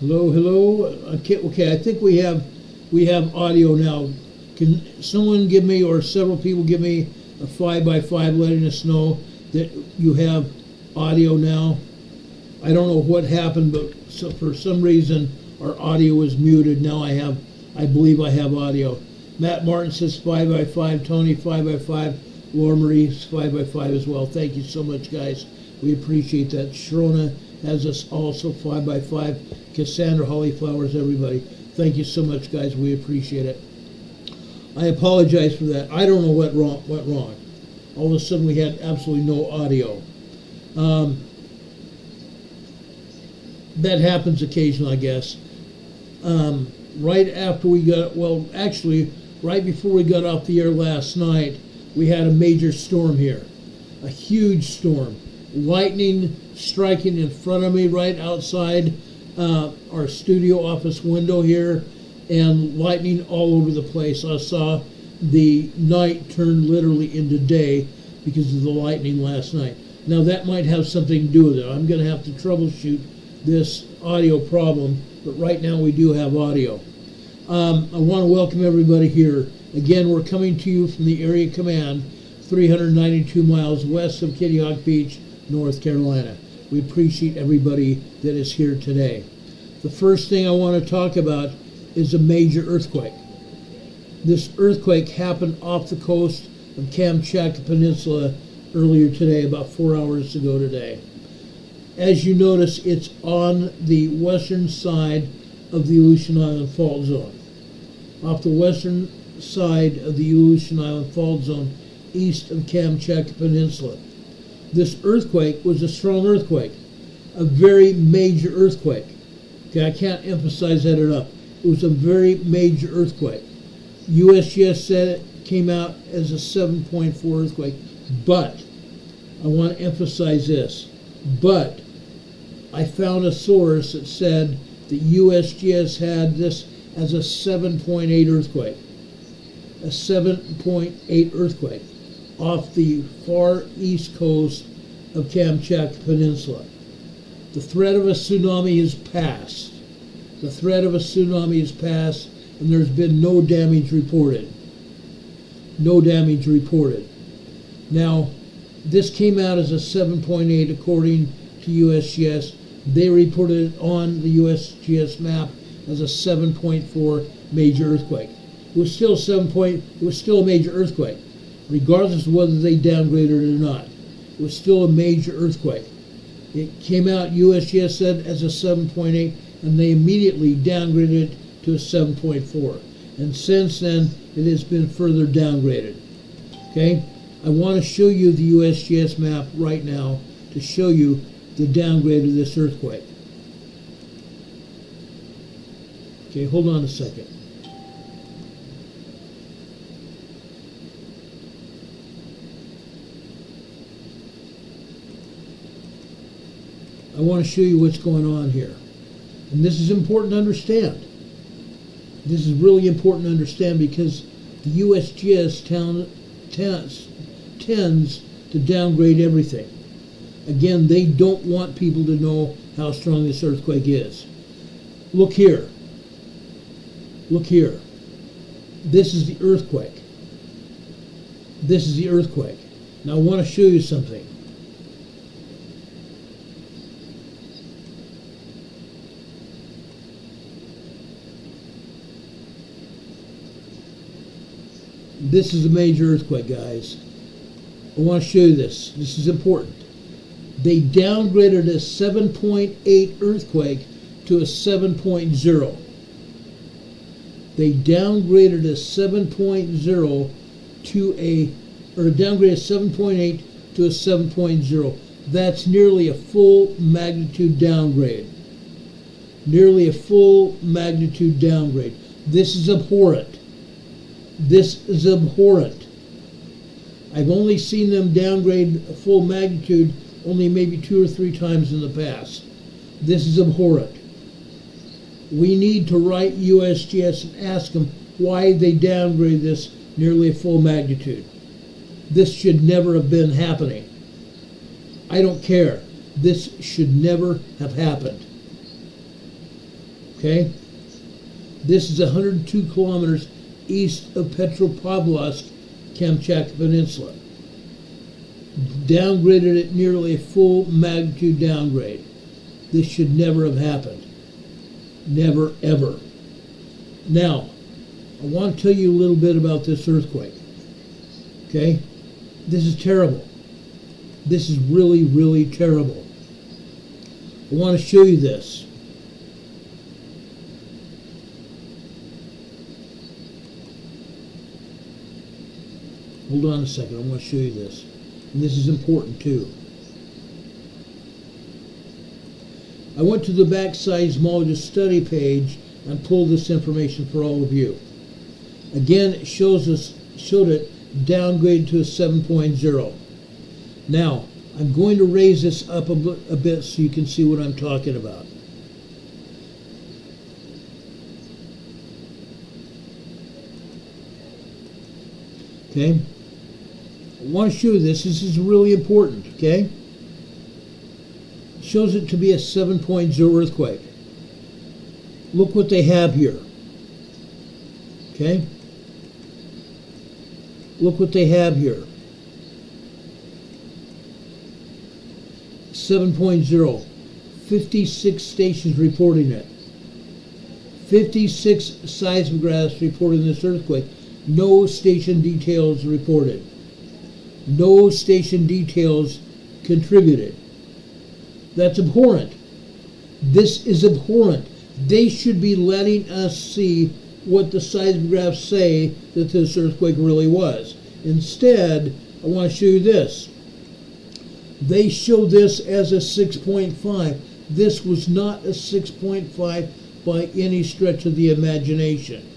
Hello, hello. Okay, I think we have audio now. Can someone give me, or several people give me, a 5x5 letting us know that you have audio now? I don't know what happened, but for some reason our audio was muted. Now I believe I have audio. Matt Martin says 5x5. Tony 5x5. Laura Marie's 5x5 as well. Thank you so much, guys. We appreciate that. Sharona has us also 5x5. Cassandra Hollyflowers, everybody. Thank you so much, guys. We appreciate it. I apologize for that. I don't know what went wrong. All of a sudden we had absolutely no audio. That happens occasionally, I guess. Right after we got, well, actually, right before we got off the air last night, we had a major storm here. A huge storm. Lightning striking in front of me right outside our studio office window here, and lightning all over the place. I saw the night turn literally into day because of the lightning last night. Now that might have something to do with it. I'm going to have to troubleshoot this audio problem, but right now we do have audio. I want to welcome everybody here. Again, we're coming to you from the Area Command, 392 miles west of Kitty Hawk Beach, North Carolina. We appreciate everybody that is here today. The first thing I want to talk about is a major earthquake. This earthquake happened off the coast of Kamchatka Peninsula earlier today, about 4 hours ago today. As you notice, it's on the western side of the Aleutian Island Fault Zone. Off the western side of the Aleutian Island Fault Zone, east of Kamchatka Peninsula. This earthquake was a strong earthquake, a very major earthquake. Okay, I can't emphasize that enough. It was a very major earthquake. USGS said it came out as a 7.4 earthquake, but I want to emphasize this. But I found a source that said that USGS had this as a 7.8 earthquake. A 7.8 earthquake off the far east coast of Kamchatka Peninsula. The threat of a tsunami is past. The threat of a tsunami is past, and there's been no damage reported. No damage reported. Now, this came out as a 7.8 according to USGS. They reported it on the USGS map as a 7.4 major earthquake. It was still it was still a major earthquake, regardless of whether they downgraded it or not. It was still a major earthquake. It came out, USGS said, as a 7.8, and they immediately downgraded it to a 7.4. And since then, it has been further downgraded. Okay? I want to show you the USGS map right now to show you the downgrade of this earthquake. Okay, hold on a second. I want to show you what's going on here. And this is important to understand. This is really important to understand because the USGS tends to downgrade everything. Again, they don't want people to know how strong this earthquake is. Look here. Look here. This is the earthquake. This is the earthquake. Now I want to show you something. This is a major earthquake, guys. I want to show you this. This is important. They downgraded a 7.8 earthquake to a 7.0. They downgraded a 7.0 to a, or downgraded 7.8 to a 7.0. That's nearly a full magnitude downgrade. Nearly a full magnitude downgrade. This is abhorrent. This is abhorrent. I've only seen them downgrade a full magnitude only maybe 2 or 3 times in the past. This is abhorrent. We need to write USGS and ask them why they downgrade this nearly a full magnitude. This should never have been happening. I don't care. This should never have happened. Okay? This is 102 kilometers east of Petropavlovsk, Kamchatka Peninsula. Downgraded at nearly a full magnitude downgrade. This should never have happened. Never, ever. Now, I want to tell you a little bit about this earthquake. Okay? This is terrible. This is really, really terrible. I want to show you this. Hold on a second. I want to show you this. And this is important too. I went to the backside seismologist study page and pulled this information for all of you. Again, it showed it downgraded to a 7.0. Now, I'm going to raise this up a bit so you can see what I'm talking about. Okay? I want to show you this. This is really important, okay? It shows it to be a 7.0 earthquake. Look what they have here. Okay? Look what they have here. 7.0. 56 stations reporting it. 56 seismographs reporting this earthquake. No station details reported. No station details contributed. That's abhorrent. This is abhorrent. They should be letting us see what the seismographs say that this earthquake really was. Instead, I want to show you this. They show this as a 6.5. This was not a 6.5 by any stretch of the imagination.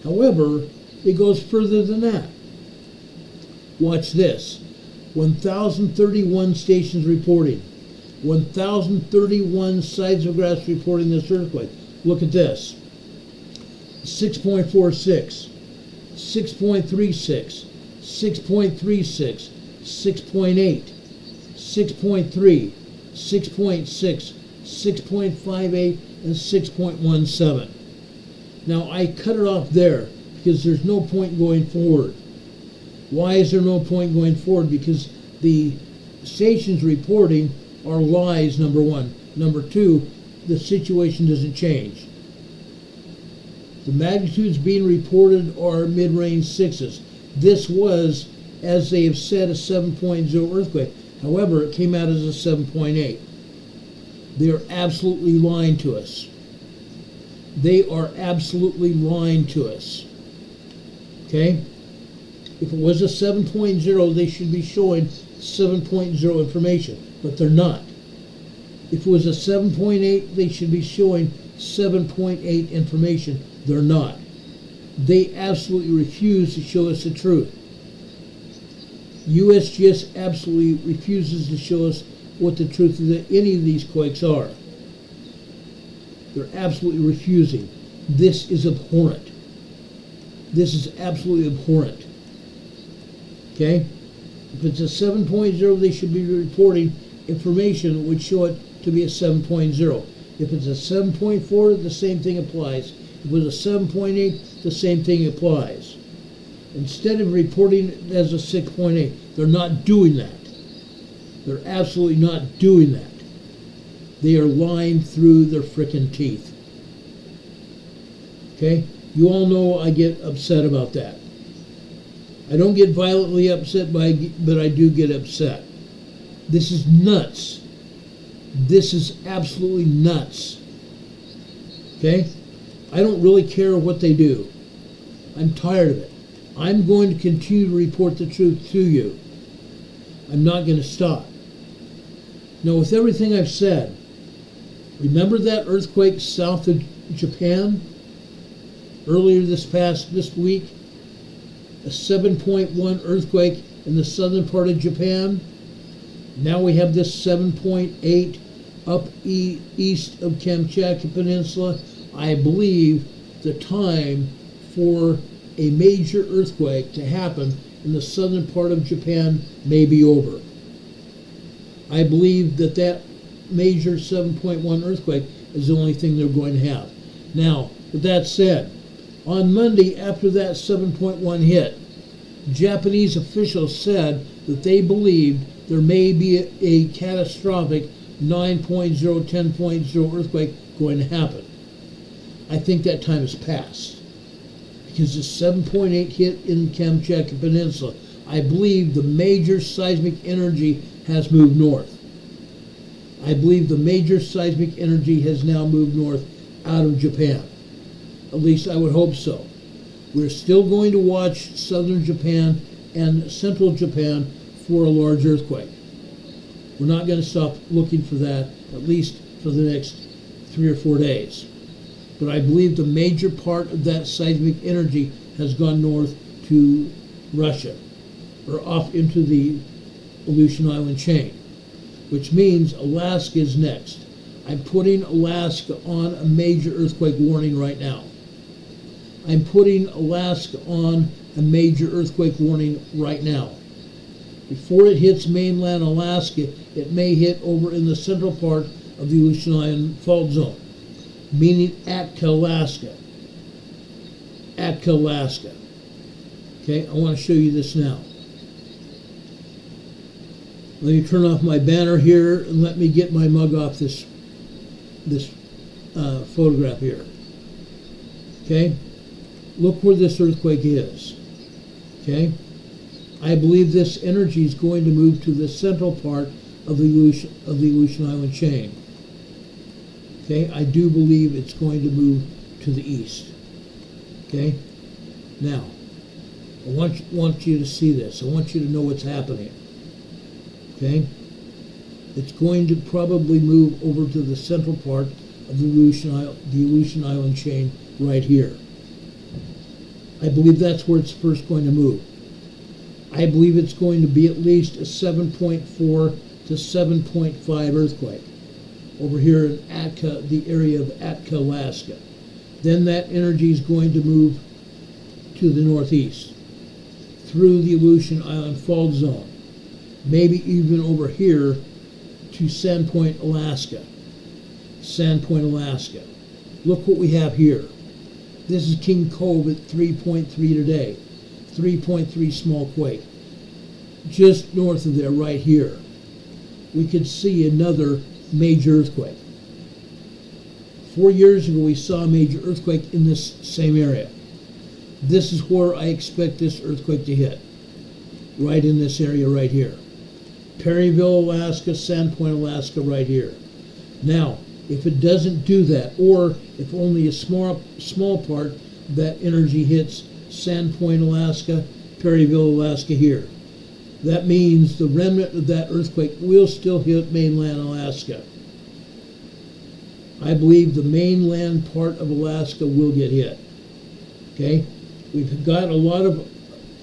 However, it goes further than that. Watch this. 1,031 stations reporting. 1,031 seismographs reporting this earthquake. Look at this. 6.46, 6.36, 6.36, 6.8, 6.3, 6.6, 6.58, and 6.17. Now, I cut it off there because there's no point going forward. Why is there no point going forward? Because the stations reporting are lies, number one. Number two, the situation doesn't change. The magnitudes being reported are mid-range sixes. This was, as they have said, a 7.0 earthquake. However, it came out as a 7.8. They are absolutely lying to us. They are absolutely lying to us. Okay? If it was a 7.0, they should be showing 7.0 information, but they're not. If it was a 7.8, they should be showing 7.8 information. They're not. They absolutely refuse to show us the truth. USGS absolutely refuses to show us what the truth of any of these quakes are. They're absolutely refusing. This is abhorrent. This is absolutely abhorrent. Okay? If it's a 7.0, they should be reporting information that would show it to be a 7.0. If it's a 7.4, the same thing applies. If it was a 7.8, the same thing applies. Instead of reporting it as a 6.8, they're not doing that. They're absolutely not doing that. They are lying through their frickin' teeth. Okay? You all know I get upset about that. I don't get violently upset, but I do get upset. This is nuts. This is absolutely nuts. Okay? I don't really care what they do. I'm tired of it. I'm going to continue to report the truth to you. I'm not going to stop. Now, with everything I've said, remember that earthquake south of Japan earlier this week? A 7.1 earthquake in the southern part of Japan. Now we have this 7.8 up east of Kamchatka Peninsula. I believe the time for a major earthquake to happen in the southern part of Japan may be over. I believe that major 7.1 earthquake is the only thing they're going to have. Now, with that said, on Monday after that 7.1 hit, Japanese officials said that they believed there may be a catastrophic 9.0, 10.0 earthquake going to happen. I think that time has passed, because the 7.8 hit in Kamchatka Peninsula, I believe the major seismic energy has moved north. I believe the major seismic energy has now moved north out of Japan. At least I would hope so. We're still going to watch southern Japan and central Japan for a large earthquake. We're not going to stop looking for that, at least for the next 3 or 4 days. But I believe the major part of that seismic energy has gone north to Russia, or off into the Aleutian Island chain, which means Alaska is next. I'm putting Alaska on a major earthquake warning right now. I'm putting Alaska on a major earthquake warning right now. Before it hits mainland Alaska, it may hit over in the central part of the Aleutian Island fault zone, meaning Atka, Alaska. Atka, Alaska. Okay, I want to show you this now. Let me turn off my banner here and let me get my mug off this photograph here. Okay, look where this earthquake is. Okay, I believe this energy is going to move to the central part of the Aleutian Island chain. Okay, I do believe it's going to move to the east. Okay, now I want you to see this. I want you to know what's happening. Okay, it's going to probably move over to the central part of the Aleutian Island chain right here. I believe that's where it's first going to move. I believe it's going to be at least a 7.4 to 7.5 earthquake over here in Atka, the area of Atka, Alaska. Then that energy is going to move to the northeast through the Aleutian Island fault zone, maybe even over here to Sandpoint, Alaska. Sandpoint, Alaska. Look what we have here. This is King Cove at 3.3 today. 3.3 small quake. Just north of there, right here, we could see another major earthquake. 4 years ago, we saw a major earthquake in this same area. This is where I expect this earthquake to hit. Right in this area right here. Perryville, Alaska, Sandpoint, Alaska, right here. Now, if it doesn't do that, or if only a small part of that energy hits Sandpoint, Alaska, Perryville, Alaska here, that means the remnant of that earthquake will still hit mainland Alaska. I believe the mainland part of Alaska will get hit. Okay? We've got a lot of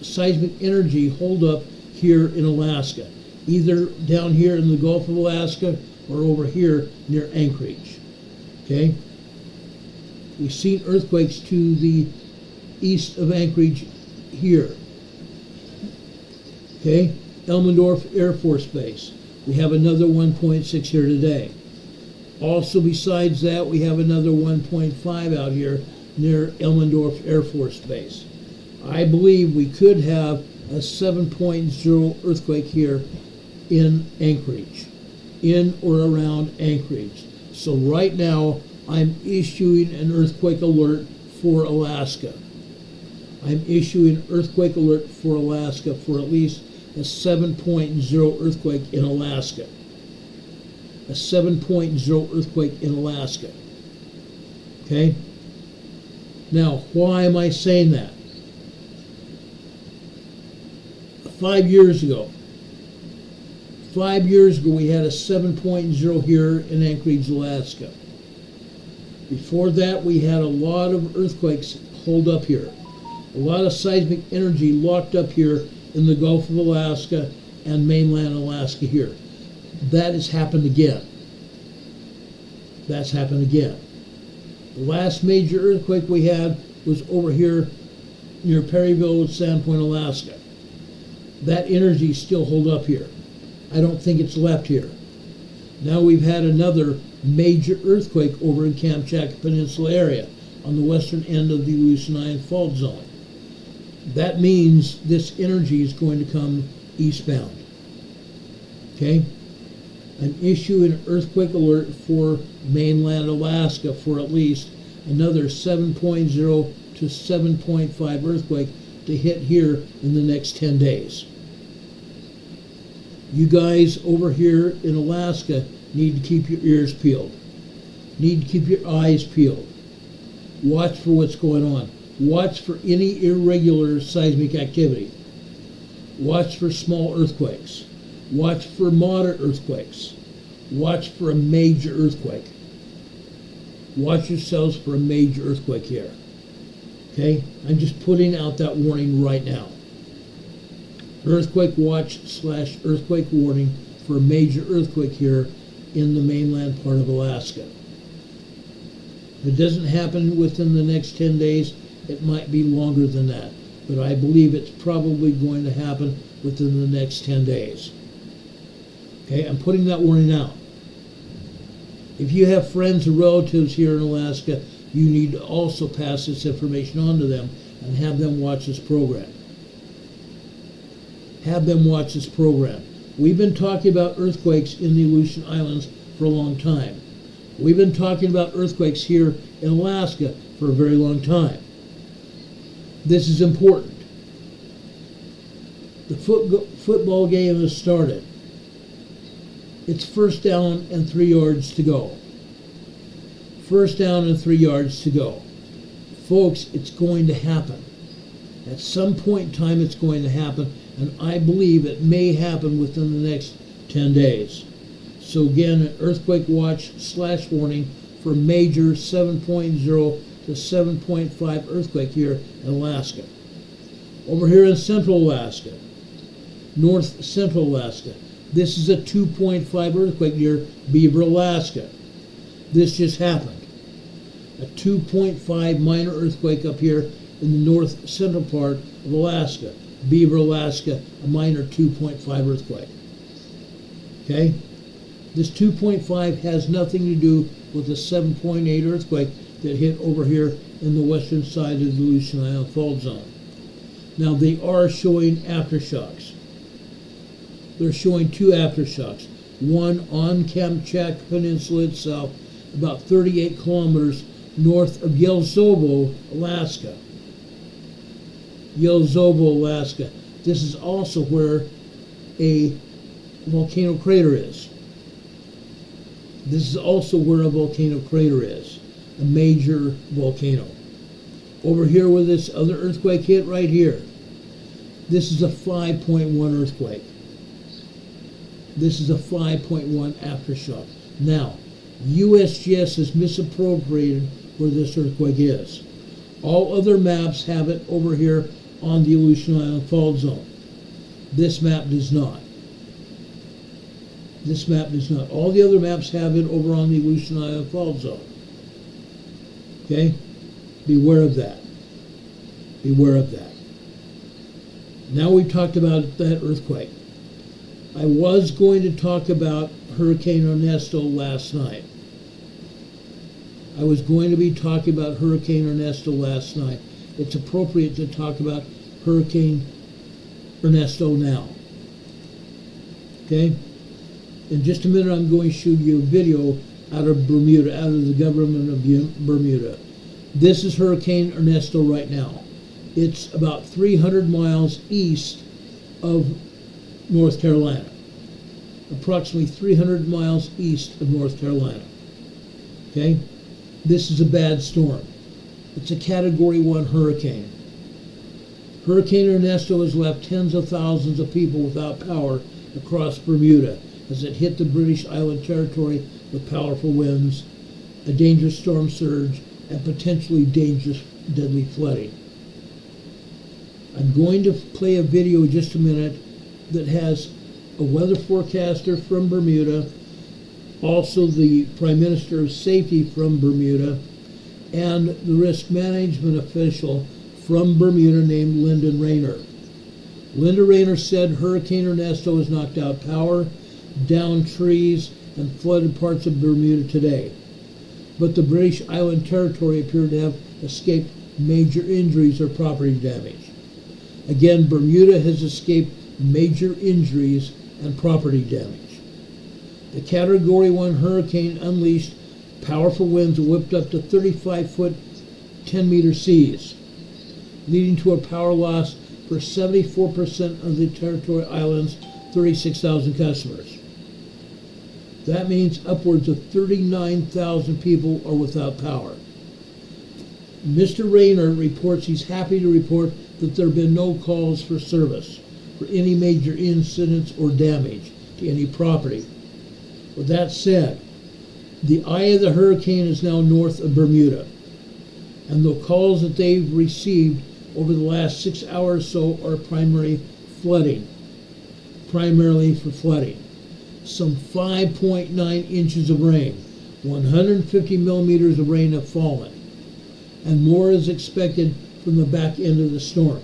seismic energy holed up here in Alaska, either down here in the Gulf of Alaska or over here near Anchorage. Okay? We've seen earthquakes to the east of Anchorage here. Okay? Elmendorf Air Force Base. We have another 1.6 here today. Also, besides that, we have another 1.5 out here near Elmendorf Air Force Base. I believe we could have a 7.0 earthquake here in Anchorage, in or around Anchorage. So right now, I'm issuing an earthquake alert for Alaska. I'm issuing an earthquake alert for Alaska for at least a 7.0 earthquake in Alaska. A 7.0 earthquake in Alaska. Okay? Now, why am I saying that? 5 years ago, we had a 7.0 here in Anchorage, Alaska. Before that, we had a lot of earthquakes holed up here. A lot of seismic energy locked up here in the Gulf of Alaska and mainland Alaska here. That has happened again. That's happened again. The last major earthquake we had was over here near Perryville, Sandpoint, Alaska. That energy is still holed up here. I don't think it's left here. Now we've had another major earthquake over in Kamchatka Peninsula area. on the western end of the Aleutian Island fault zone. That means this energy is going to come eastbound. Okay? An issue in earthquake alert for mainland Alaska for at least another 7.0 to 7.5 earthquake to hit here in the next 10 days. You guys over here in Alaska need to keep your ears peeled. Need to keep your eyes peeled. Watch for what's going on. Watch for any irregular seismic activity. Watch for small earthquakes. Watch for moderate earthquakes. Watch for a major earthquake. Watch yourselves for a major earthquake here. Okay? I'm just putting out that warning right now. Earthquake watch / earthquake warning for a major earthquake here in the mainland part of Alaska. If it doesn't happen within the next 10 days, it might be longer than that. But I believe it's probably going to happen within the next 10 days. Okay, I'm putting that warning out. If you have friends or relatives here in Alaska, you need to also pass this information on to them and have them watch this program. Have them watch this program. We've been talking about earthquakes in the Aleutian Islands for a long time. We've been talking about earthquakes here in Alaska for a very long time. This is important. The football game has started. It's first down and 3 yards to go. First down and 3 yards to go. Folks, it's going to happen. At some point in time, it's going to happen, and I believe it may happen within the next 10 days. So again, an earthquake watch / warning for a major 7.0 to 7.5 earthquake here in Alaska. Over here in central Alaska, north central Alaska, this is a 2.5 earthquake near Beaver, Alaska. This just happened. A 2.5 minor earthquake up here in the north central part of Alaska. Beaver, Alaska, a minor 2.5 earthquake. Okay? This 2.5 has nothing to do with the 7.8 earthquake that hit over here in the western side of the Aleutian Island fault zone. Now they are showing aftershocks. They're showing 2 aftershocks. One on Kamchatka Peninsula itself, about 38 kilometers north of Yelzovo, Alaska. Yelzovo, Alaska. This is also where a volcano crater is. This is also where a volcano crater is, a major volcano. Over here where this other earthquake hit right here, this is a 5.1 earthquake. This is a 5.1 aftershock. Now, USGS has misappropriated where this earthquake is. All other maps have it over here on the Aleutian Island fault zone. This map does not. This map does not. All the other maps have it over on the Aleutian Island fault zone. Okay? Beware of that. Beware of that. Now we've talked about that earthquake. I was going to talk about Hurricane Ernesto last night. I was going to be talking about Hurricane Ernesto last night. It's appropriate to talk about Hurricane Ernesto now. Okay? In just a minute, I'm going to show you a video out of Bermuda, out of the government of Bermuda. This is Hurricane Ernesto right now. It's about 300 miles east of North Carolina. Approximately 300 miles east of North Carolina. Okay? This is a bad storm. It's a Category 1 hurricane. Hurricane Ernesto has left tens of thousands of people without power across Bermuda as it hit the British Island Territory with powerful winds, a dangerous storm surge, and potentially dangerous, deadly flooding. I'm going to play a video in just a minute that has a weather forecaster from Bermuda, also the Prime Minister of Safety from Bermuda, and the risk management official from Bermuda named Lyndon Rayner. Linda Rayner said Hurricane Ernesto has knocked out power, downed trees, and flooded parts of Bermuda today. But the British Island Territory appeared to have escaped major injuries or property damage. Again, Bermuda has escaped major injuries and property damage. The Category 1 hurricane unleashed powerful winds that whipped up to 35-foot, 10-meter seas, leading to a power loss for 74% of the territory island's 36,000 customers. That means upwards of 39,000 people are without power. Mr. Rayner reports he's happy to report that there have been no calls for service for any major incidents or damage to any property. With that said, the eye of the hurricane is now north of Bermuda, and the calls that they've received over the last 6 hours or so are primarily for flooding. Some 5.9 inches of rain, 150 millimeters of rain have fallen, and more is expected from the back end of the storm.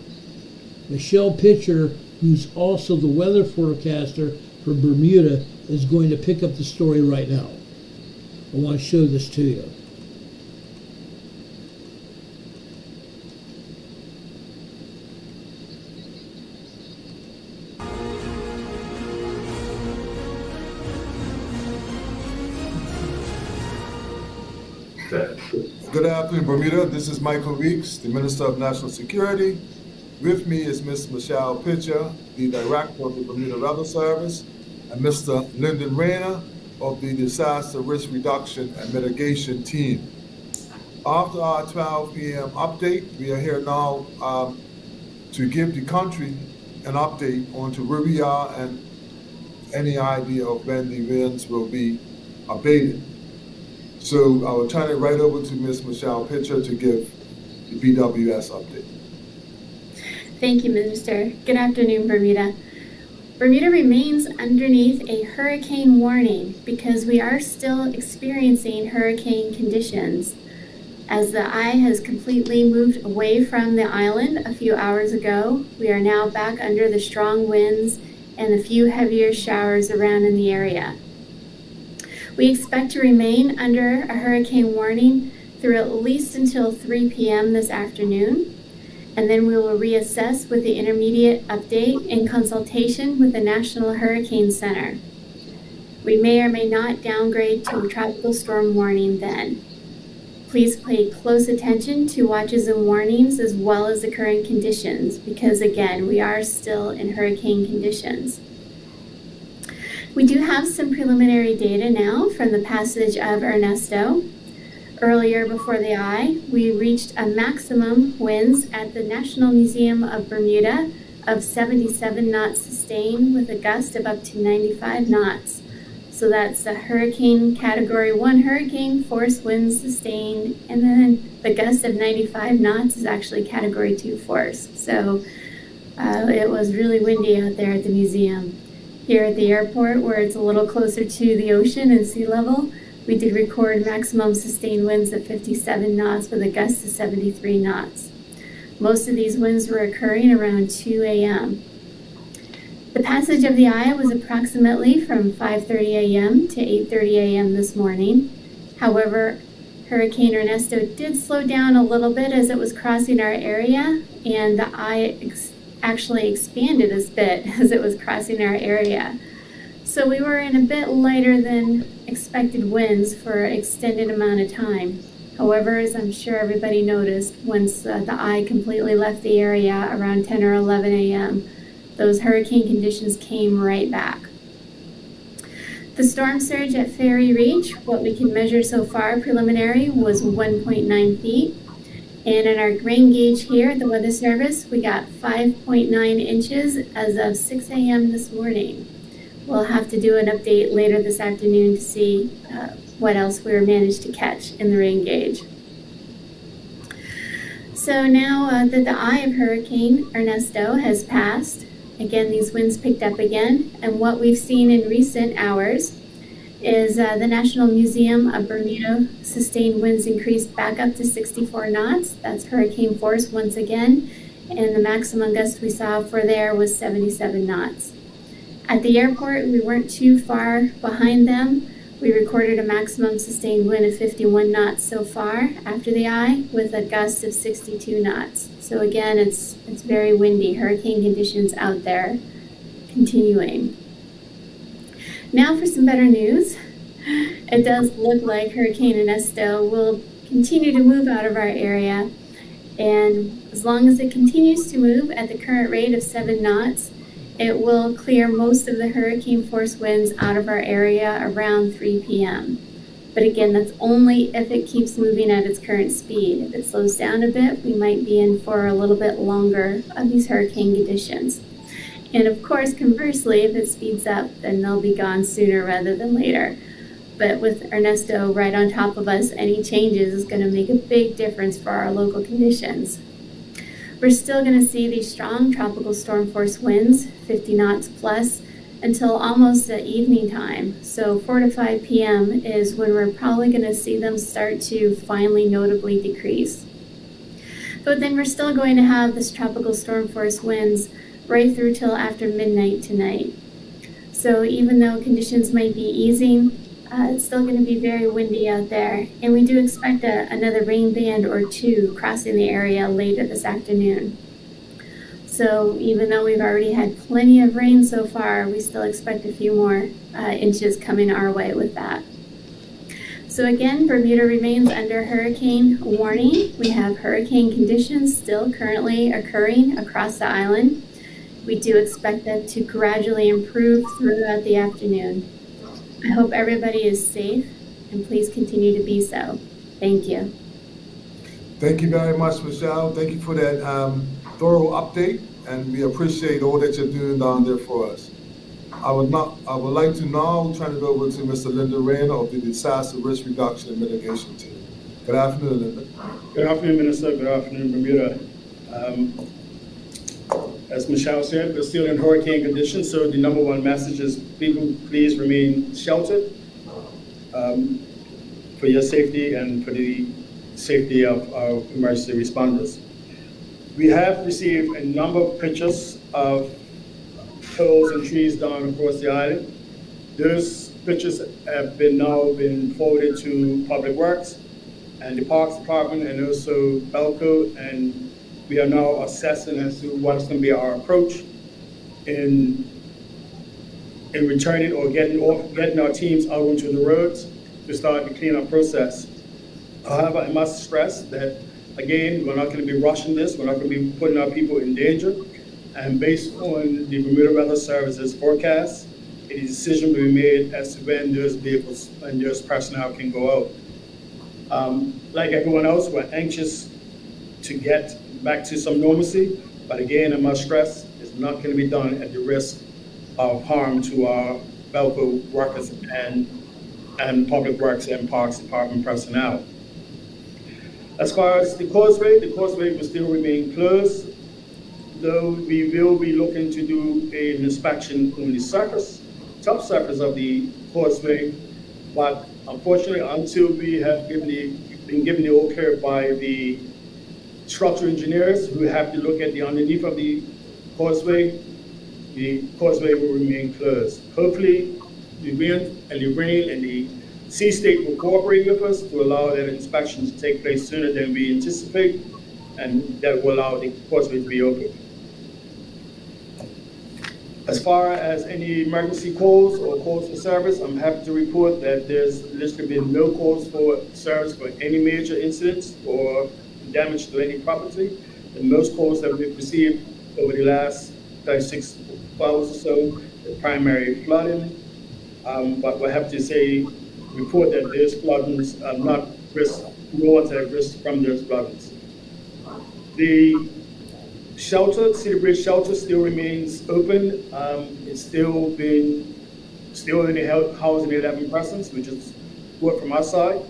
Michelle Pitcher, who's also the weather forecaster for Bermuda, is going to pick up the story right now. I want to show this to you. Good afternoon, Bermuda. This is Michael Weeks, the Minister of National Security. With me is Ms. Michelle Pitcher, the Director of the Bermuda Weather Service, and Mr. Lyndon Rayner of the Disaster Risk Reduction and Mitigation Team. After our 12 p.m. update, we are here now to give the country an update on to where we are and any idea of when the winds will be abated. So I will turn it right over to Ms. Michelle Pitcher to give the BWS update. Thank you, Minister. Good afternoon, Bermuda. Bermuda remains underneath a hurricane warning because we are still experiencing hurricane conditions. As the eye has completely moved away from the island a few hours ago, we are now back under the strong winds and a few heavier showers around in the area. We expect to remain under a hurricane warning through at least until 3 p.m. this afternoon, and then we will reassess with the intermediate update in consultation with the National Hurricane Center. We may or may not downgrade to a tropical storm warning then. Please pay close attention to watches and warnings as well as the current conditions because, again, we are still in hurricane conditions. We do have some preliminary data now from the passage of Ernesto. Earlier before the eye, we reached a maximum winds at the National Museum of Bermuda of 77 knots sustained with a gust of up to 95 knots. So that's a hurricane category 1 hurricane force winds sustained, and then the gust of 95 knots is actually category 2 force. So it was really windy out there at the museum. Here at the airport, where it's a little closer to the ocean and sea level, we did record maximum sustained winds of 57 knots with a gust of 73 knots. Most of these winds were occurring around 2 a.m. The passage of the eye was approximately from 5:30 a.m. to 8:30 a.m. this morning. However, Hurricane Ernesto did slow down a little bit as it was crossing our area, and the eye actually expanded a bit as it was crossing our area. So we were in a bit lighter than expected winds for an extended amount of time. However, as I'm sure everybody noticed, once the eye completely left the area around 10 or 11 a.m., those hurricane conditions came right back. The storm surge at Ferry Reach, what we can measure so far preliminary, was 1.9 feet. And in our rain gauge here at the Weather Service, we got 5.9 inches as of 6 a.m. this morning. We'll have to do an update later this afternoon to see what else we managed to catch in the rain gauge. So now that the eye of Hurricane Ernesto has passed, again, these winds picked up again, and what we've seen in recent hours is the National Museum of Bermuda sustained winds increased back up to 64 knots. That's hurricane force once again, and the maximum gust we saw for there was 77 knots. At the airport, we weren't too far behind them. We recorded a maximum sustained wind of 51 knots so far after the eye, with a gust of 62 knots. So again, it's very windy, hurricane conditions out there continuing. Now for some better news. It does look like Hurricane Ernesto will continue to move out of our area, and as long as it continues to move at the current rate of 7 knots, it will clear most of the hurricane force winds out of our area around 3 p.m. But again, that's only if it keeps moving at its current speed. If it slows down a bit, we might be in for a little bit longer of these hurricane conditions. And of course, conversely, if it speeds up, then they'll be gone sooner rather than later. But with Ernesto right on top of us, any changes is going to make a big difference for our local conditions. We're still going to see these strong tropical storm force winds, 50 knots plus, until almost the evening time. So 4 to 5 p.m. is when we're probably going to see them start to finally notably decrease. But then we're still going to have this tropical storm force winds right through till after midnight tonight. So even though conditions might be easing, it's still going to be very windy out there, and we do expect another rain band or two crossing the area later this afternoon. So even though we've already had plenty of rain so far, we still expect a few more inches coming our way with that. So again, Bermuda remains under hurricane warning. We have hurricane conditions still currently occurring across the island. We do expect them to gradually improve throughout the afternoon. I hope everybody is safe, and please continue to be so. Thank you. Thank you very much, Michelle. Thank you for that thorough update, and we appreciate all that you're doing down there for us. I would like to now turn it over to Mr. Lyndon Rayner of the Disaster Risk Reduction and Mitigation Team. Good afternoon, Lyndon. Good afternoon, Minister. Good afternoon, Bermuda. As Michelle said, we're still in hurricane conditions, so the number one message is people please remain sheltered for your safety and for the safety of our emergency responders. We have received a number of pictures of poles and trees down across the island. Those pictures have now been forwarded to Public Works and the Parks Department and also Belco, and we are now assessing as to what's going to be our approach in returning or getting our teams out onto the roads to start the cleanup process. However, I must stress that, again, we're not going to be rushing this. We're not going to be putting our people in danger. And based on the Bermuda Weather Service's forecast, a decision will be made as to when those vehicles and those personnel can go out. Like everyone else, we're anxious to get back to some normalcy, but again, I must stress, it's not going to be done at the risk of harm to our Belco workers and Public Works and Parks Department personnel. As far as the causeway will still remain closed, though we will be looking to do an inspection on the top surface of the causeway, but unfortunately, until we have been given the okay by the structural engineers who have to look at the underneath of the causeway will remain closed. Hopefully, the wind and the sea state will cooperate with us to allow that inspection to take place sooner than we anticipate, and that will allow the causeway to be open. As far as any emergency calls or calls for service, I'm happy to report that there's literally been no calls for service for any major incidents or damage to any property. The most calls that we've received over the last 36 hours or so, the primary flooding, but we'll have to report that those floodings are not risk, no one's at risk from those floodings. The shelter, City Bridge shelter still remains open. It's still only housing 11 persons, which is good from our side.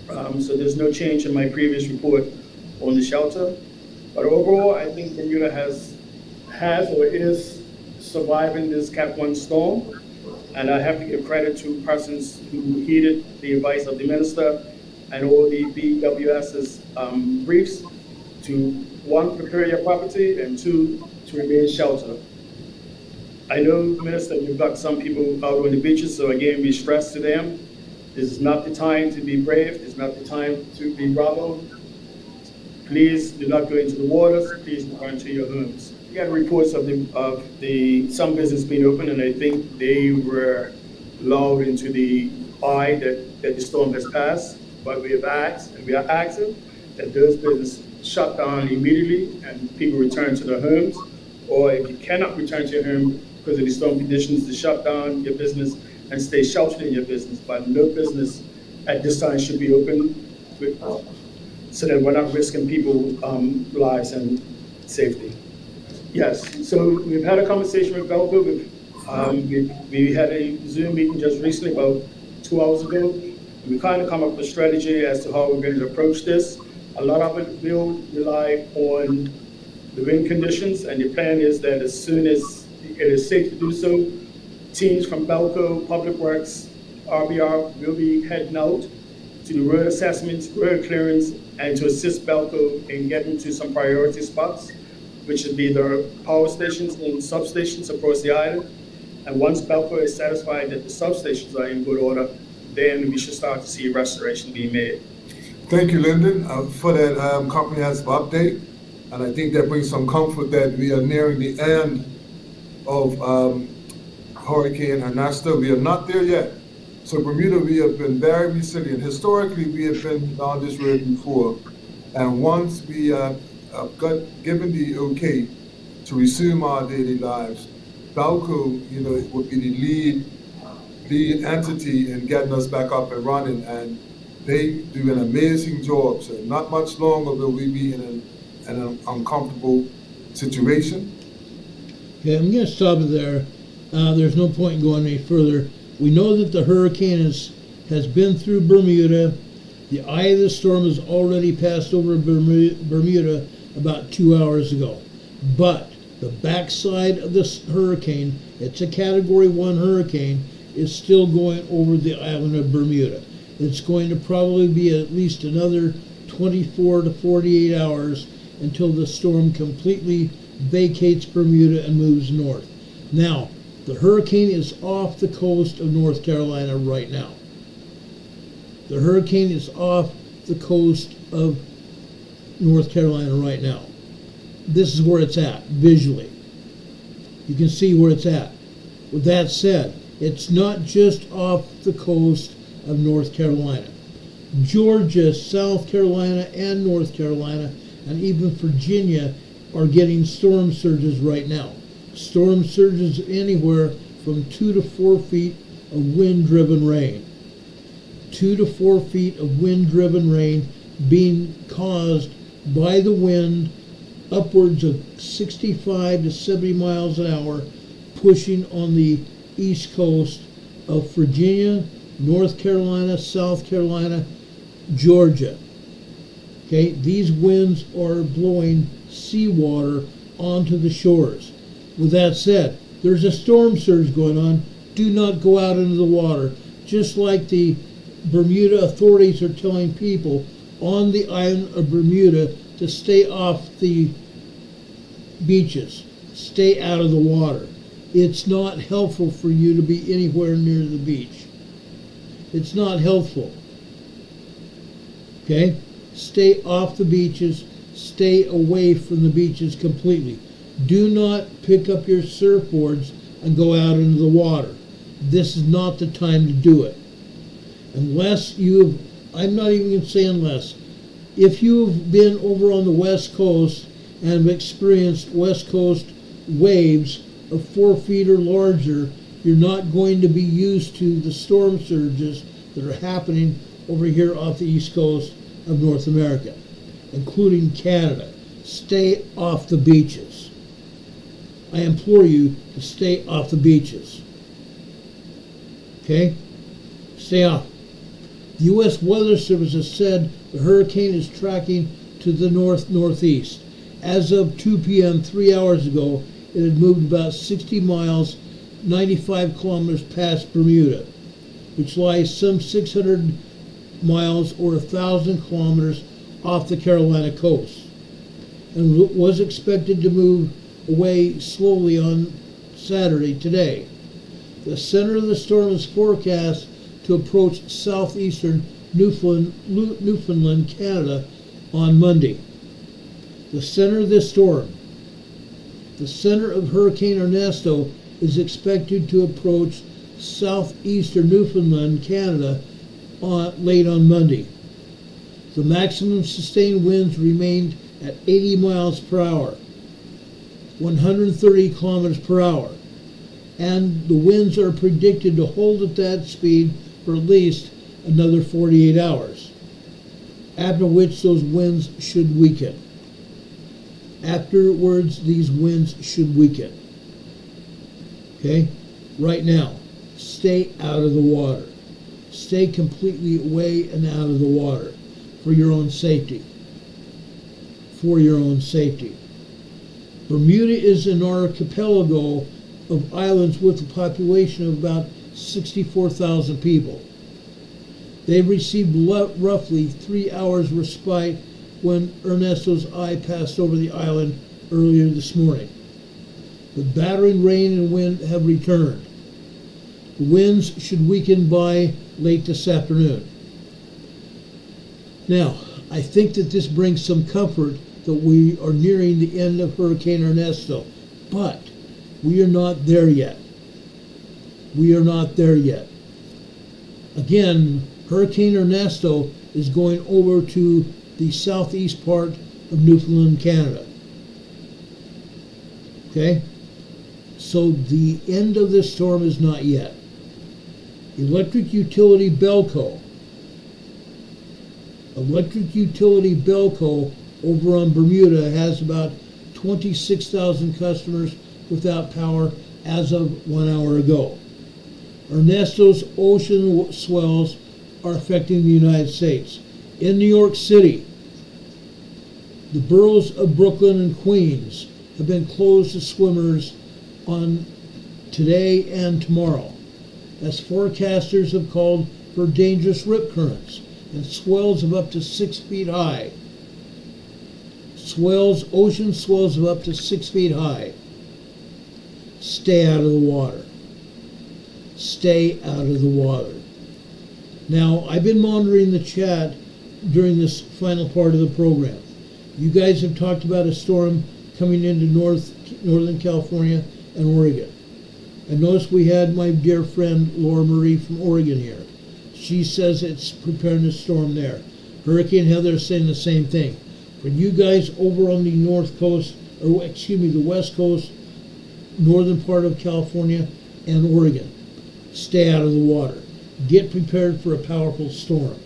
So there's no change in my previous report on the shelter. But overall, I think Bermuda has or is surviving this Cat 1 storm. And I have to give credit to persons who heeded the advice of the minister and all the BWS's briefs to, one, prepare your property, and two, to remain sheltered. I know, Minister, you've got some people out on the beaches, so again, we stress to them, this is not the time to be brave, it's not the time to be bravo. Please do not go into the waters, please return to your homes. We got reports of some business being open, and I think they were lulled into the eye that the storm has passed, but we have asked, and we are asking that those businesses shut down immediately and people return to their homes, or if you cannot return to your home because of the storm conditions, to shut down your business and stay sheltered in your business. But no business at this time should be open so that we're not risking people's lives and safety. Yes, so we've had a conversation with Belco. We had a Zoom meeting just recently, about 2 hours ago. We kind of come up with a strategy as to how we're going to approach this. A lot of it will rely on the wind conditions, and the plan is that as soon as it is safe to do so, teams from Belco, Public Works, RBR will be heading out to do road assessments, road clearance, and to assist Belco in getting to some priority spots, which would be the power stations and substations across the island. And once Belco is satisfied that the substations are in good order, then we should start to see restoration being made. Thank you, Lyndon, for that comprehensive update. And I think that brings some comfort that we are nearing the end of Hurricane Ernesto. We are not there yet. So Bermuda, we have been very resilient. Historically, we have been on this road before. And once we got given the okay to resume our daily lives, Belco, would be the lead entity in getting us back up and running. And they do an amazing job. So not much longer will we be in an uncomfortable situation. Okay, I'm going to stop it there. There's no point in going any further. We know that the hurricane has been through Bermuda. The eye of the storm has already passed over Bermuda about 2 hours ago. But the backside of this hurricane, it's a Category 1 hurricane, is still going over the island of Bermuda. It's going to probably be at least another 24 to 48 hours until the storm completely vacates Bermuda and moves north. Now, the hurricane is off the coast of North Carolina right now. The hurricane is off the coast of North Carolina right now. This is where it's at, visually. You can see where it's at. With that said, it's not just off the coast of North Carolina. Georgia, South Carolina, and North Carolina, and even Virginia are getting storm surges right now. Storm surges anywhere from 2 to 4 feet of wind-driven rain. 2 to 4 feet of wind-driven rain being caused by the wind upwards of 65 to 70 miles an hour pushing on the east coast of Virginia, North Carolina, South Carolina, Georgia. Okay, these winds are blowing seawater onto the shores. With that said, there's a storm surge going on. Do not go out into the water. Just like the Bermuda authorities are telling people on the island of Bermuda to stay off the beaches, stay out of the water. It's not helpful for you to be anywhere near the beach. It's not helpful. Okay? Stay off the beaches. Stay away from the beaches completely. Do not pick up your surfboards and go out into the water. This is not the time to do it. Unless I'm not even going to say unless. If you've been over on the West Coast and have experienced West Coast waves of 4 feet or larger, you're not going to be used to the storm surges that are happening over here off the east coast of North America, including Canada. Stay off the beaches. I implore you to stay off the beaches. Okay? Stay off. The U.S. Weather Service has said the hurricane is tracking to the north-northeast. As of 2 p.m. 3 hours ago, it had moved about 60 miles, 95 kilometers past Bermuda, which lies some 600 miles or 1,000 kilometers off the Carolina coast, and was expected to move away slowly on Saturday, today. The center of the storm is forecast to approach southeastern Newfoundland, Canada on Monday. The center of this storm, the center of Hurricane Ernesto, is expected to approach southeastern Newfoundland, Canada late on Monday. The maximum sustained winds remained at 80 miles per hour, 130 kilometers per hour, and the winds are predicted to hold at that speed for at least another 48 hours, after which those winds should weaken. Afterwards, these winds should weaken. Okay? Right now, stay out of the water. Stay completely away and out of the water for your own safety. For your own safety. Bermuda is an archipelago of islands with a population of about 64,000 people. They received roughly 3 hours respite when Ernesto's eye passed over the island earlier this morning. But battering rain and wind have returned. The winds should weaken by late this afternoon. Now, I think that this brings some comfort that we are nearing the end of Hurricane Ernesto, but we are not there yet. We are not there yet. Again, Hurricane Ernesto is going over to the southeast part of Newfoundland, Canada. Okay? So the end of this storm is not yet. Electric utility Belco over on Bermuda has about 26,000 customers without power as of 1 hour ago. Ernesto's ocean swells are affecting the United States. In New York City, the boroughs of Brooklyn and Queens have been closed to swimmers on today and tomorrow, as forecasters have called for dangerous rip currents and swells of up to 6 feet high. Ocean swells of up to 6 feet high. Stay out of the water. Stay out of the water. Now, I've been monitoring the chat during this final part of the program. You guys have talked about a storm coming into Northern California and Oregon. I noticed we had my dear friend Laura Marie from Oregon here. She says it's preparing to storm there. Hurricane Heather is saying the same thing. For you guys over on the the West Coast, northern part of California and Oregon, stay out of the water. Get prepared for a powerful storm.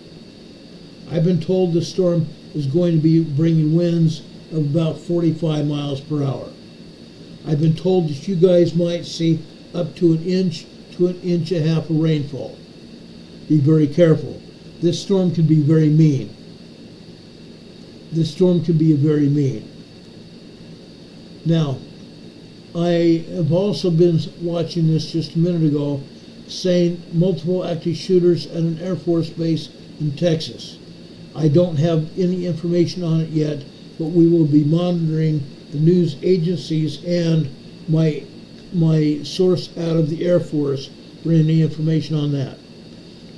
I've been told the storm is going to be bringing winds of about 45 miles per hour. I've been told that you guys might see up to an inch and a half of rainfall. Be very careful. This storm can be very mean. This storm can be very mean. Now, I have also been watching this just a minute ago, saying multiple active shooters at an Air Force base in Texas. I don't have any information on it yet, but we will be monitoring the news agencies and my source out of the Air Force for any information on that.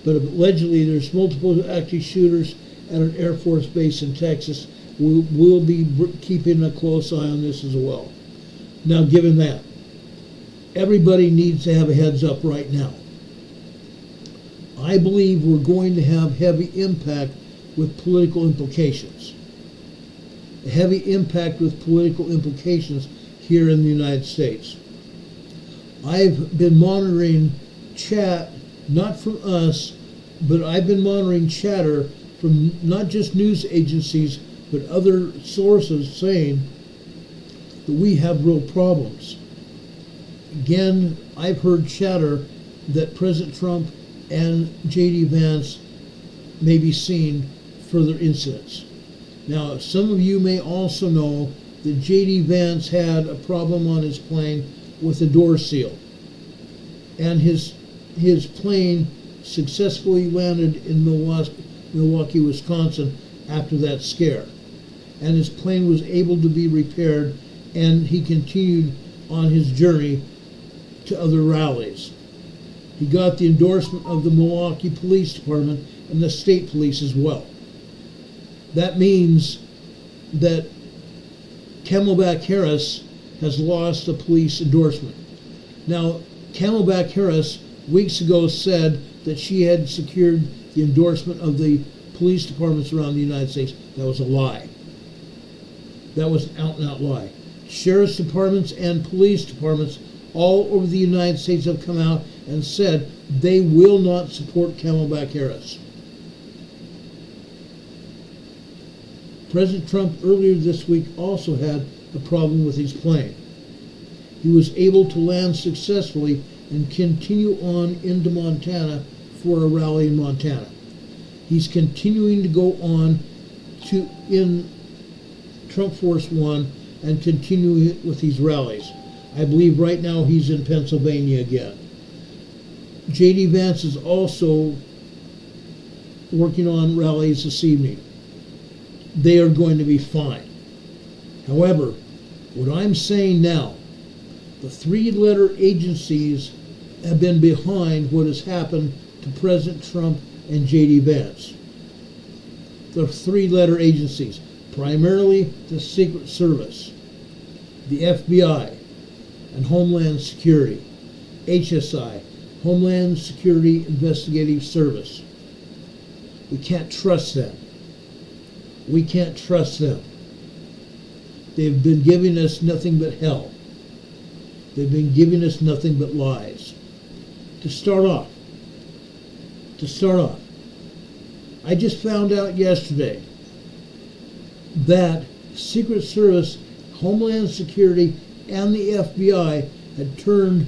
But allegedly there's multiple active shooters at an Air Force base in Texas. We'll be keeping a close eye on this as well. Now, given that, everybody needs to have a heads up right now. I believe we're going to have heavy impact with political implications. A heavy impact with political implications here in the United States. I've been monitoring chat, not from us, but I've been monitoring chatter from not just news agencies, but other sources saying that we have real problems. Again, I've heard chatter that President Trump and J.D. Vance may be seeing further incidents. Now, some of you may also know that J.D. Vance had a problem on his plane with a door seal, and his plane successfully landed in Milwaukee, Wisconsin after that scare, and his plane was able to be repaired, and he continued on his journey to other rallies. He got the endorsement of the Milwaukee Police Department and the state police as well. That means that Camelback Harris has lost a police endorsement. Now, Camelback Harris weeks ago said that she had secured the endorsement of the police departments around the United States. That was a lie. That was an out-and-out lie. Sheriff's departments and police departments all over the United States have come out and said they will not support Camelback Harris. President Trump earlier this week also had a problem with his plane. He was able to land successfully and continue on into Montana for a rally in Montana. He's continuing to go on to in Trump Force One and continue with these rallies. I believe right now he's in Pennsylvania again. J.D. Vance is also working on rallies this evening. They are going to be fine. However, what I'm saying now, the three-letter agencies have been behind what has happened to President Trump and J.D. Vance. The three-letter agencies, primarily the Secret Service, the FBI, and Homeland Security, HSI, Homeland Security Investigative Service. We can't trust them. We can't trust them. They've been giving us nothing but hell. They've been giving us nothing but lies. To start off, I just found out yesterday that Secret Service, Homeland Security, and the FBI had turned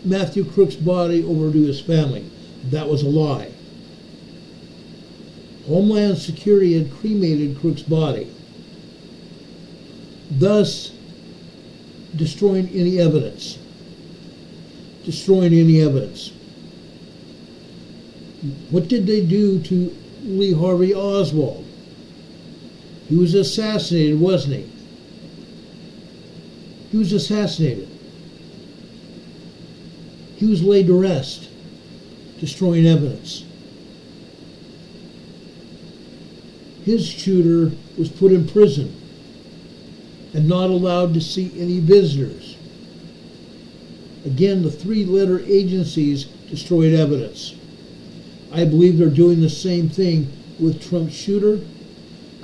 Matthew Crook's body over to his family. That was a lie. Homeland Security had cremated Crook's body, thus destroying any evidence. What did they do to Lee Harvey Oswald? He was assassinated, wasn't he? He was assassinated. He was laid to rest, destroying evidence. His shooter was put in prison and not allowed to see any visitors. Again, the three-letter agencies destroyed evidence. I believe they're doing the same thing with Trump's shooter.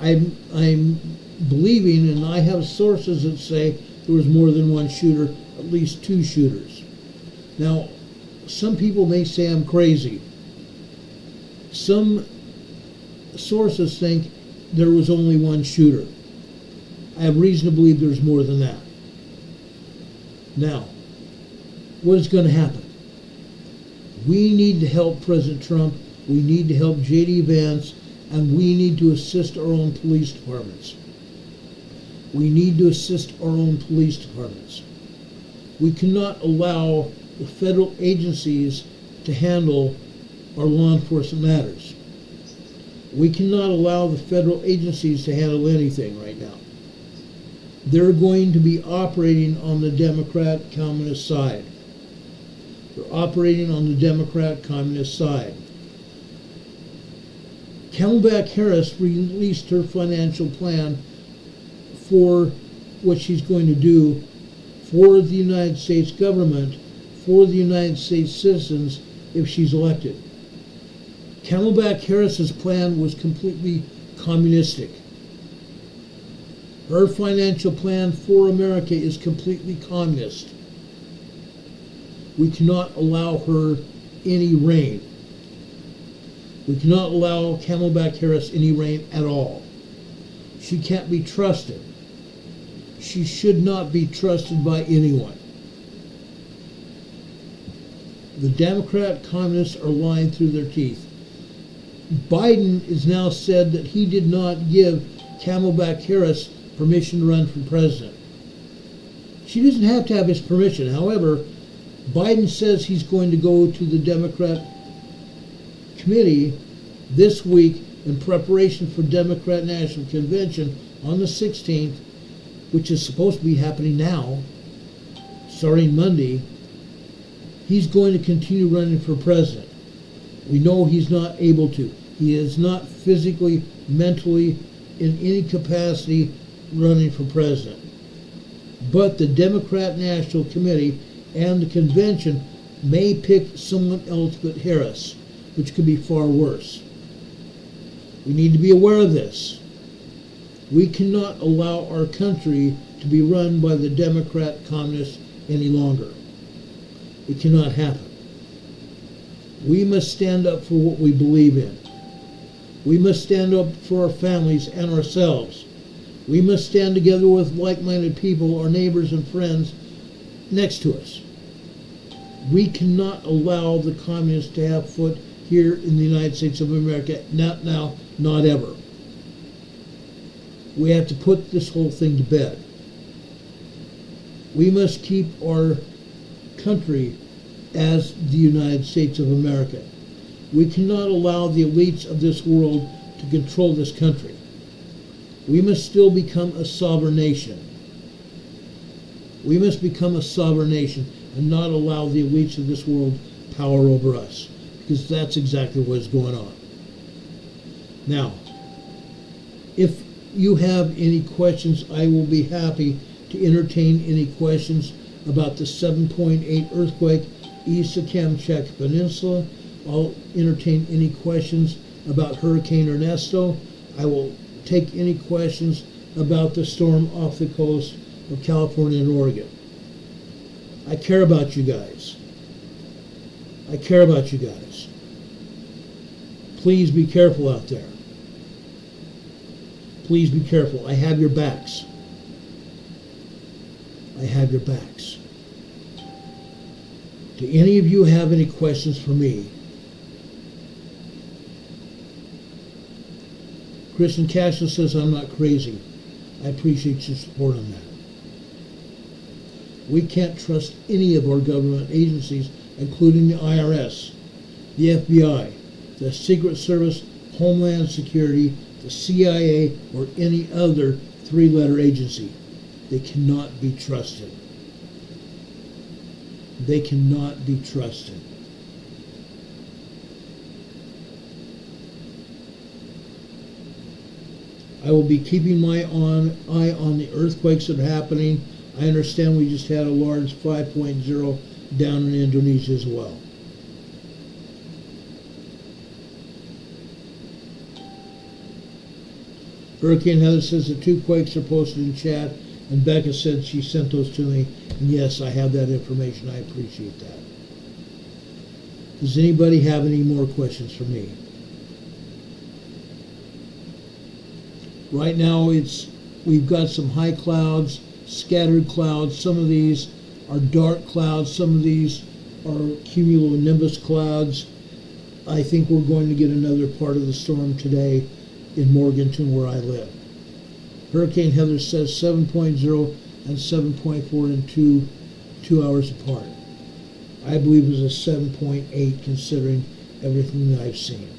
I'm believing, and I have sources that say there was more than one shooter, at least two shooters. Now, some people may say I'm crazy. Some sources think there was only one shooter. I have reason to believe there's more than that. Now, what is going to happen? We need to help President Trump, we need to help J.D. Vance, and we need to assist our own police departments. We need to assist our own police departments. We cannot allow the federal agencies to handle our law enforcement matters. We cannot allow the federal agencies to handle anything right now. They're going to be operating on the Democrat-Communist side. They're operating on the Democrat-Communist side. Camelback Harris released her financial plan for what she's going to do for the United States government, for the United States citizens, if she's elected. Camelback Harris's plan was completely communistic. Her financial plan for America is completely communist. We cannot allow her any reign. We cannot allow Camelback Harris any reign at all. She can't be trusted. She should not be trusted by anyone. The Democrat communists are lying through their teeth. Biden has now said that he did not give Camelback Harris permission to run for president. She doesn't have to have his permission. However, Biden says he's going to go to the Democrat committee this week in preparation for Democrat National Convention on the 16th, which is supposed to be happening now, starting Monday, He's going to continue running for president. We know he's not able to. He is not physically, mentally, in any capacity running for president. But the Democrat National Committee and the convention may pick someone else but Harris, which could be far worse. We need to be aware of this. We cannot allow our country to be run by the Democrat communists any longer. It cannot happen. We must stand up for what we believe in. We must stand up for our families and ourselves. We must stand together with like-minded people, our neighbors and friends next to us. We cannot allow the communists to have foot here in the United States of America, not now, not ever. We have to put this whole thing to bed. We must keep our country as the United States of America. We cannot allow the elites of this world to control this country. We must still become a sovereign nation. We must become a sovereign nation and not allow the elites of this world power over us, because that's exactly what's going on. Now, if you have any questions, I will be happy to entertain any questions about the 7.8 earthquake east of Kamchatka Peninsula. I'll entertain any questions about Hurricane Ernesto. I will take any questions about the storm off the coast of California and Oregon. I care about you guys. I care about you guys. Please be careful out there. Please be careful. I have your backs. I have your backs. Do any of you have any questions for me? Kristen Cashel says I'm not crazy. I appreciate your support on that. We can't trust any of our government agencies, including the IRS, the FBI, the Secret Service, Homeland Security, the CIA, or any other three-letter agency. They cannot be trusted. They cannot be trusted. I will be keeping my eye on the earthquakes that are happening. I understand we just had a large 5.0 down in Indonesia as well. Hurricane Heather says the two quakes are posted in chat, and Becca said she sent those to me. And yes, I have that information. I appreciate that. Does anybody have any more questions for me? Right now, we've got some high clouds, scattered clouds. Some of these are dark clouds. Some of these are cumulonimbus clouds. I think we're going to get another part of the storm today in Morganton, where I live. Hurricane Heather says 7.0 and 7.4 in 2 hours apart. I believe it was a 7.8 considering everything that I've seen.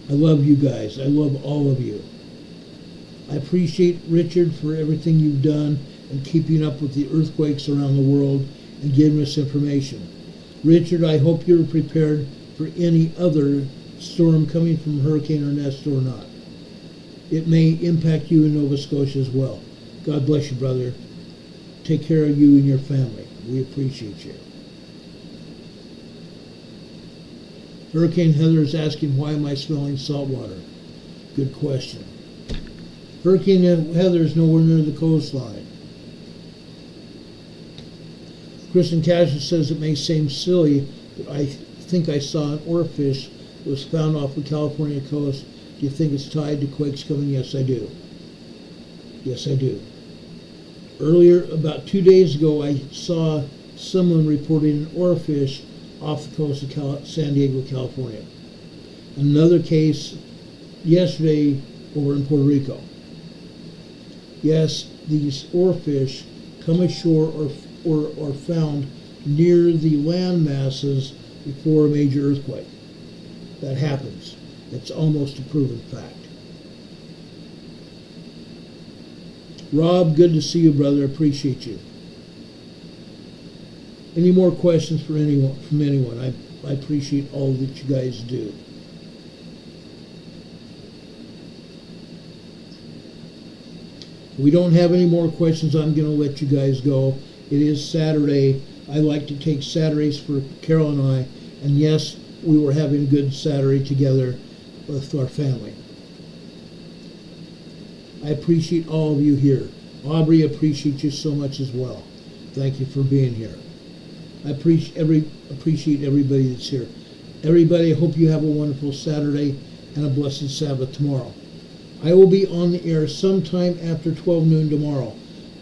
I love you guys. I love all of you. I appreciate Richard for everything you've done and keeping up with the earthquakes around the world and giving us information. Richard, I hope you're prepared for any other storm coming from Hurricane Ernesto or not. It may impact you in Nova Scotia as well. God bless you, brother. Take care of you and your family. We appreciate you. Hurricane Heather is asking, why am I smelling salt water? Good question. Hurricane Heather is nowhere near the coastline. Kristen Cashel says it may seem silly, but I think I saw an oarfish that was found off the California coast. Do you think it's tied to quakes coming? Yes, I do. Yes, I do. Earlier, about 2 days ago, I saw someone reporting an oarfish off the coast of San Diego, California. Another case yesterday over in Puerto Rico. Yes, these oarfish come ashore or found near the land masses before a major earthquake. That happens. It's almost a proven fact. Rob, good to see you, brother. Appreciate you. Any more questions for anyone? From anyone? I appreciate all that you guys do. We don't have any more questions. I'm going to let you guys go. It is Saturday. I like to take Saturdays for Carol and I. And yes, we were having a good Saturday together with our family. I appreciate all of you here. Aubrey, appreciate you so much as well. Thank you for being here. I appreciate everybody that's here. Everybody, I hope you have a wonderful Saturday and a blessed Sabbath tomorrow. I will be on the air sometime after 12 noon tomorrow.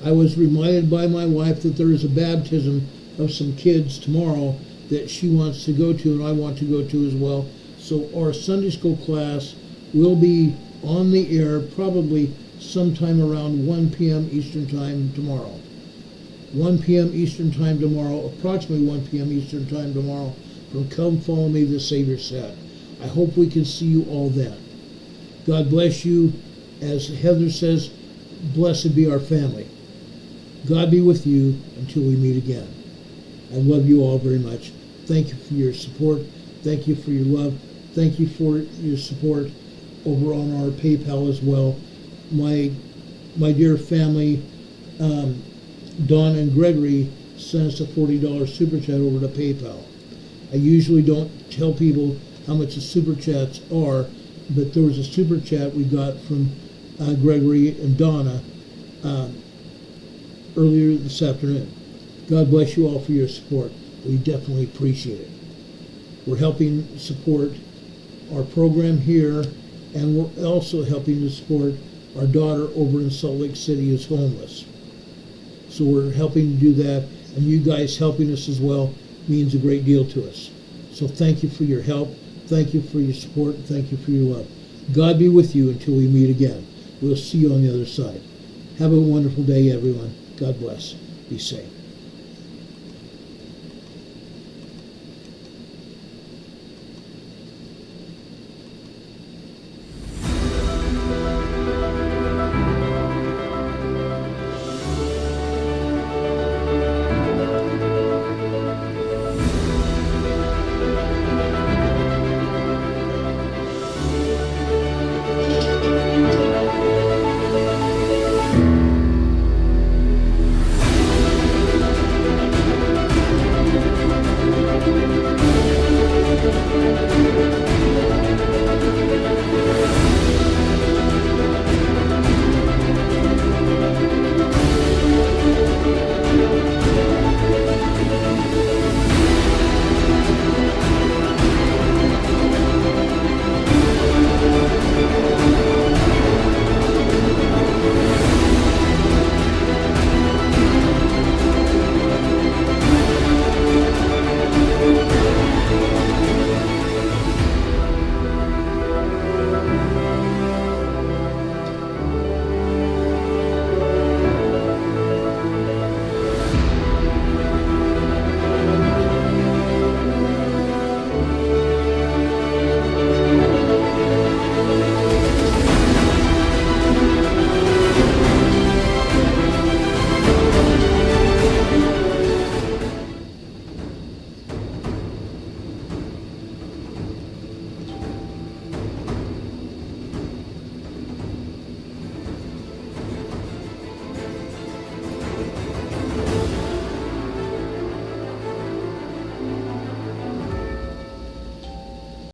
I was reminded by my wife that there is a baptism of some kids tomorrow that she wants to go to and I want to go to as well. So our Sunday school class will be on the air probably sometime around 1 p.m. Eastern Time tomorrow. 1 p.m. Eastern Time tomorrow, approximately 1 p.m. Eastern Time tomorrow, from Come Follow Me, the Savior said. I hope we can see you all then. God bless you. As Heather says, blessed be our family. God be with you until we meet again. I love you all very much. Thank you for your support. Thank you for your love. Thank you for your support over on our PayPal as well. My dear family, Don and Gregory sent us a $40 super chat over to PayPal. I usually don't tell people how much the super chats are, but there was a super chat we got from Gregory and Donna earlier this afternoon. God bless you all for your support. We definitely appreciate it. We're helping support our program here, and we're also helping to support our daughter over in Salt Lake City who's homeless. So we're helping to do that, and you guys helping us as well means a great deal to us. So thank you for your help. Thank you for your support. Thank you for your love. God be with you until we meet again. We'll see you on the other side. Have a wonderful day, everyone. God bless. Be safe.